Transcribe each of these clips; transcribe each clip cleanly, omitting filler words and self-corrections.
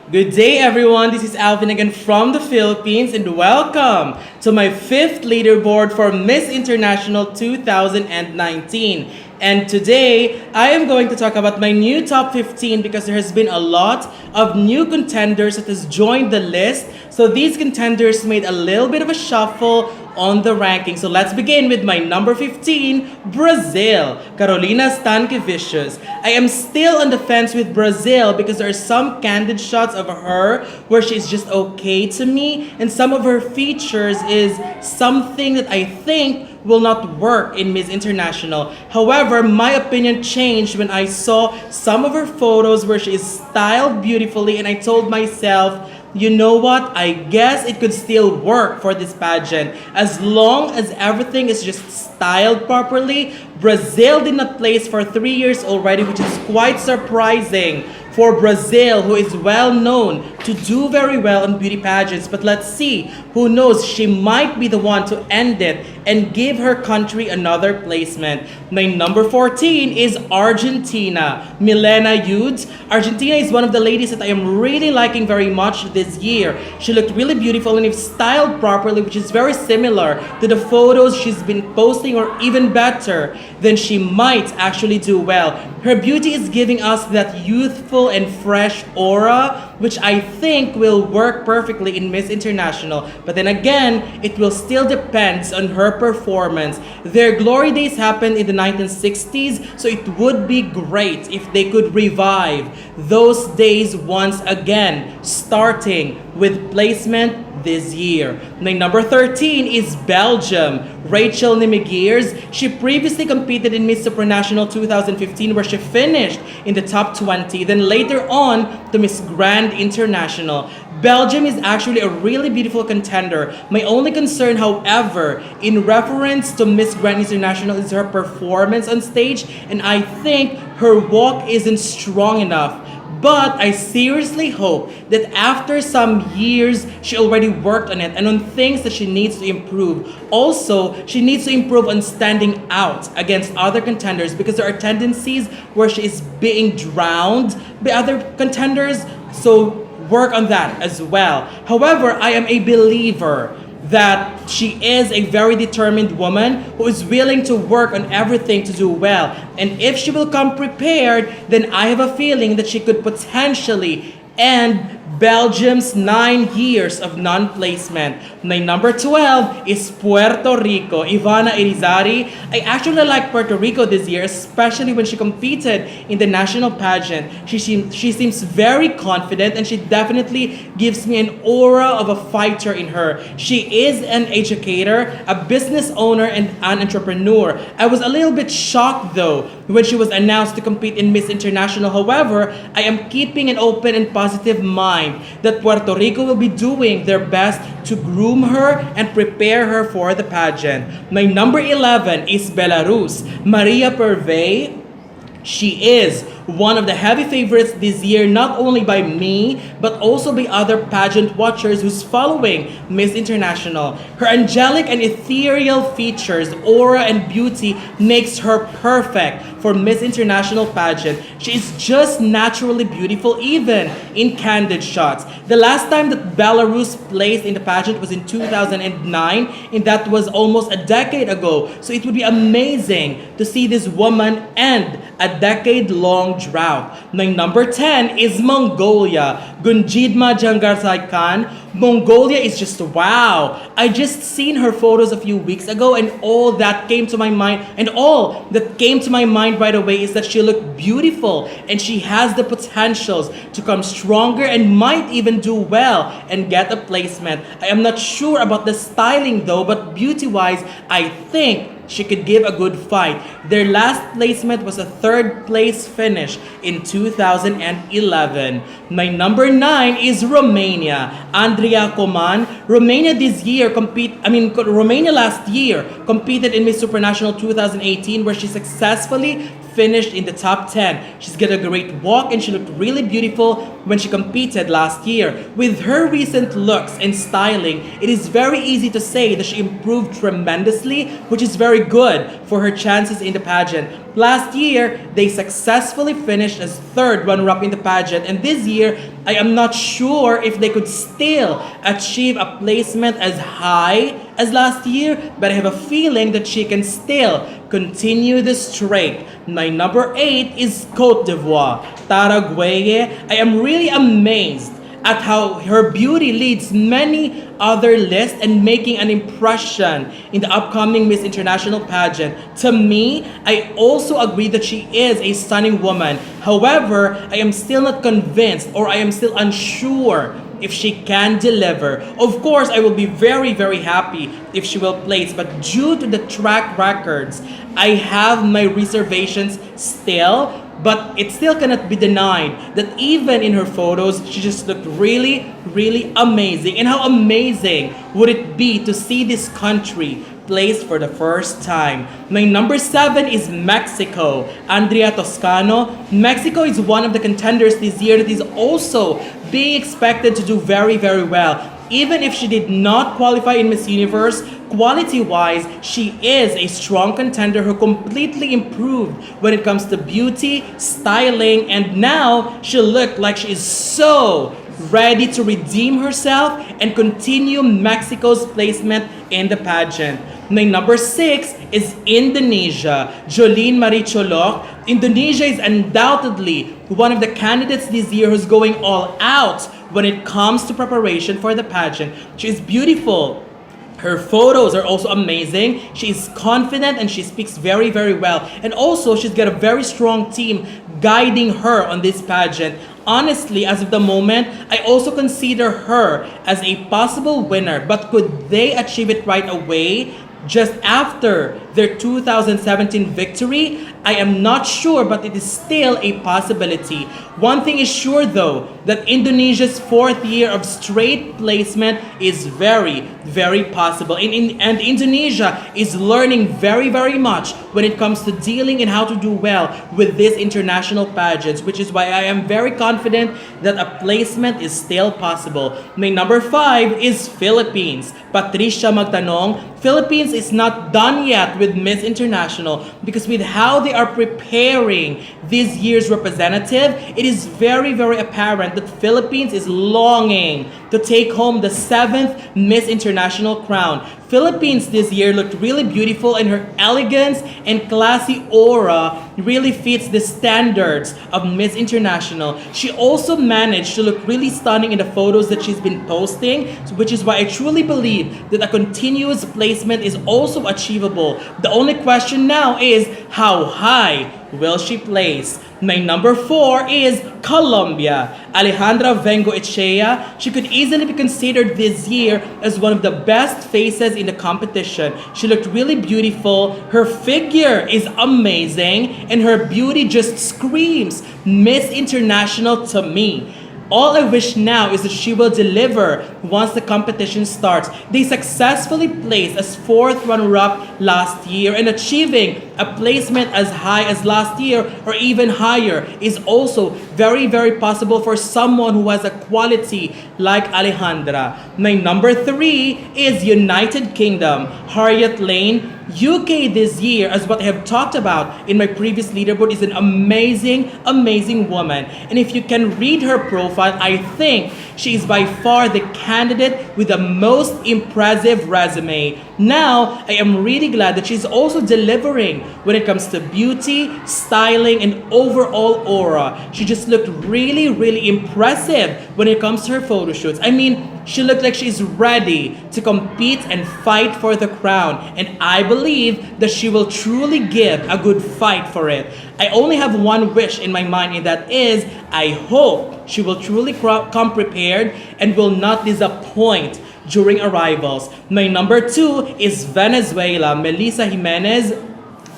Good day, everyone. This is Alvin again from the Philippines, and welcome to my fifth leaderboard for Miss International 2019. And today, I am going to talk about my new top 15 because there has been a lot of new contenders that has joined the list. So these contenders made a little bit of a shuffle on the ranking. So let's begin with my number 15, Brazil, Carolina Stankevicius. I am still on the fence with Brazil because there are some candid shots of her where she's just okay to me, and some of her features is something that I think will not work in Miss International. However, my opinion changed when I saw some of her photos where she is styled beautifully, and I told myself, you know what? I guess it could still work for this pageant. As long as everything is just styled properly. Brazil did not place for 3 years already, which is quite surprising for Brazil, who is well known to do very well in beauty pageants. But let's see, who knows, she might be the one to end it and give her country another placement. My number 14 is Argentina, Milena Judt. Argentina is one of the ladies that I am really liking very much this year. She looked really beautiful, and if styled properly, which is very similar to the photos she's been posting, or even better, then she might actually do well. Her beauty is giving us that youthful and fresh aura, which I think will work perfectly in Miss International. But then again, it will still depend on her performance. Their glory days happened in the 1960s, so it would be great if they could revive those days once again, starting with placement this year. My number 13 is Belgium, Rachel Nimegeers. She previously competed in Miss Supranational 2015 where she finished in the top 20, then later on to Miss Grand International. Belgium is actually a really beautiful contender. My only concern, however, in reference to Miss Grand International is her performance on stage, and I think her walk isn't strong enough. But I seriously hope that after some years, she already worked on it and on things that she needs to improve. Also, she needs to improve on standing out against other contenders because there are tendencies where she is being drowned by other contenders. So work on that as well. However, I am a believer that she is a very determined woman who is willing to work on everything to do well. And if she will come prepared, then I have a feeling that she could potentially end Belgium's 9 years of non-placement. My number 12 is Puerto Rico, Ivana Irizarry. I actually like Puerto Rico this year, especially when she competed in the national pageant. She seems very confident, and she definitely gives me an aura of a fighter in her. She is an educator, a business owner, and an entrepreneur. I was a little bit shocked though when she was announced to compete in Miss International. However, I am keeping an open and positive mind that Puerto Rico will be doing their best to groom her and prepare her for the pageant. My number 11 is Belarus, Maria Perviy. She is one of the heavy favorites this year, not only by me, but also by other pageant watchers who's following Miss International. Her angelic and ethereal features, aura, and beauty makes her perfect for Miss International pageant. She is just naturally beautiful, even in candid shots. The last time that Belarus placed in the pageant was in 2009, and that was almost a decade ago. So it would be amazing to see this woman end a decade-long drought. My number 10 is Mongolia, Gunjidmaa Jargalsaikhan. Mongolia is just wow. I just seen her photos a few weeks ago, and all that came to my mind, right away is that she looked beautiful and she has the potentials to come stronger and might even do well and get a placement. I am not sure about the styling though, but beauty-wise, I think she could give a good fight. Their last placement was a 3rd place finish in 2011. My number 9 is Romania, Andrea Coman. Romania last year competed in Miss Supranational 2018 where she successfully finished in the top 10. She's got a great walk and she looked really beautiful when she competed last year. With her recent looks and styling, it is very easy to say that she improved tremendously, which is very good for her chances in the pageant. Last year, they successfully finished as third runner-up in the pageant, and this year, I am not sure if they could still achieve a placement as high as last year, but I have a feeling that she can still continue the streak. My number 8 is Côte d'Ivoire, Tara Gueye. I am really amazed at how her beauty leads many other lists and making an impression in the upcoming Miss International pageant. To me, I also agree that she is a stunning woman. However, I am still not convinced, or I am still unsure if she can deliver. Of course, I will be very, very happy if she will place, but due to the track records, I have my reservations still. But it still cannot be denied that even in her photos, she just looked really, really amazing. And how amazing would it be to see this country placed for the first time? My number 7 is Mexico, Andrea Toscano. Mexico is one of the contenders this year that is also being expected to do very, very well. Even if she did not qualify in Miss Universe, quality-wise, she is a strong contender who completely improved when it comes to beauty, styling, and now she looked like she is so ready to redeem herself and continue Mexico's placement in the pageant. My number 6 is Indonesia, Jolene Marie Cholock. Indonesia is undoubtedly one of the candidates this year who's going all out when it comes to preparation for the pageant. She is beautiful. Her photos are also amazing. She is confident and she speaks very, very well. And also, she's got a very strong team guiding her on this pageant. Honestly, as of the moment, I also consider her as a possible winner. But could they achieve it right away? Just after their 2017 victory, I am not sure, but it is still a possibility. One thing is sure though, that Indonesia's 4th year of straight placement is very, very possible. And Indonesia is learning very, very much when it comes to dealing and how to do well with these international pageants, which is why I am very confident that a placement is still possible. My number 5 is Philippines, Patricia Magtanong. Philippines is not done yet with Miss International because with how they are preparing this year's representative, it is very, very apparent that Philippines is longing to take home the 7th Miss International crown. Philippines this year looked really beautiful, and her elegance and classy aura really fits the standards of Miss International. She also managed to look really stunning in the photos that she's been posting, which is why I truly believe that a continuous placement is also achievable. The only question now is how high will she place? My number 4 is Colombia, Alejandra Vengoechea. She could easily be considered this year as one of the best faces in the competition. She looked really beautiful, her figure is amazing, and her beauty just screams Miss International to me. All I wish now is that she will deliver once the competition starts. They successfully placed as 4th runner-up last year, and achieving a placement as high as last year or even higher is also very, very possible for someone who has a quality like Alejandra. My number 3 is United Kingdom, Harriet Lane. UK this year, as what I have talked about in my previous leaderboard, is an amazing, amazing woman. And if you can read her profile, I think she is by far the candidate with the most impressive resume. Now, I am really glad that she's also delivering when it comes to beauty, styling, and overall aura. She just looked really, really impressive when it comes to her photo shoots. I mean, she looked like she's ready to compete and fight for the crown. And I believe that she will truly give a good fight for it. I only have one wish in my mind, and that is, I hope she will truly come prepared and will not disappoint during arrivals. My number 2 is Venezuela, Melissa Jimenez.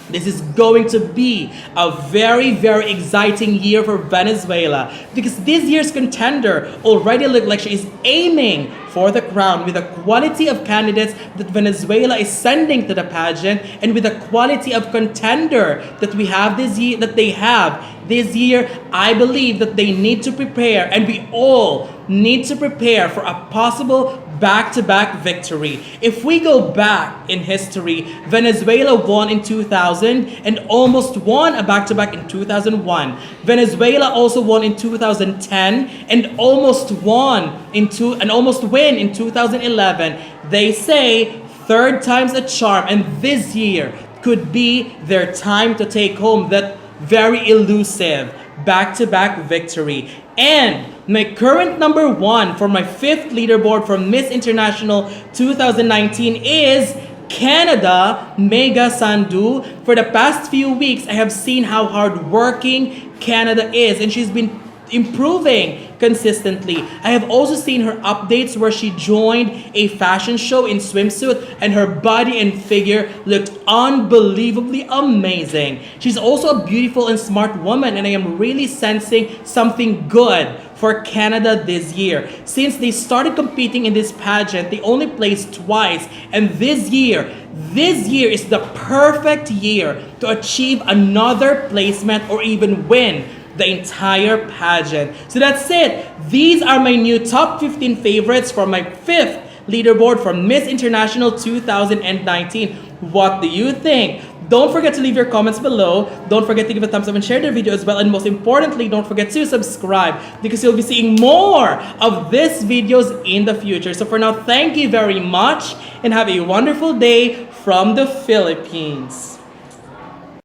This is going to be a very, very exciting year for Venezuela because this year's contender already looked like she is aiming for the crown with the quality of candidates that Venezuela is sending to the pageant and with the quality of contender that we have this year, that they have this year, I believe that they need to prepare, and we all need to prepare for a possible back-to-back victory. If we go back in history, Venezuela won in 2000 and almost won a back-to-back in 2001. Venezuela also won in 2010 and almost win in 2011. They say third time's a charm, and this year could be their time to take home that very elusive back-to-back victory. And my current number one for my 5th leaderboard from Miss International 2019 is Canada, Megha Sandhu. For the past few weeks, I have seen how hardworking Canada is, and she's been improving consistently. I have also seen her updates where she joined a fashion show in swimsuit and her body and figure looked unbelievably amazing. She's also a beautiful and smart woman, and I am really sensing something good for Canada this year. Since they started competing in this pageant, they only placed twice, and this year is the perfect year to achieve another placement or even win the entire pageant. So that's it. These are my new top 15 favorites for my 5th leaderboard from Miss International 2019. What do you think? Don't forget to leave your comments below. Don't forget to give a thumbs up and share the video as well. And most importantly, don't forget to subscribe because you'll be seeing more of these videos in the future. So for now, thank you very much and have a wonderful day from the Philippines.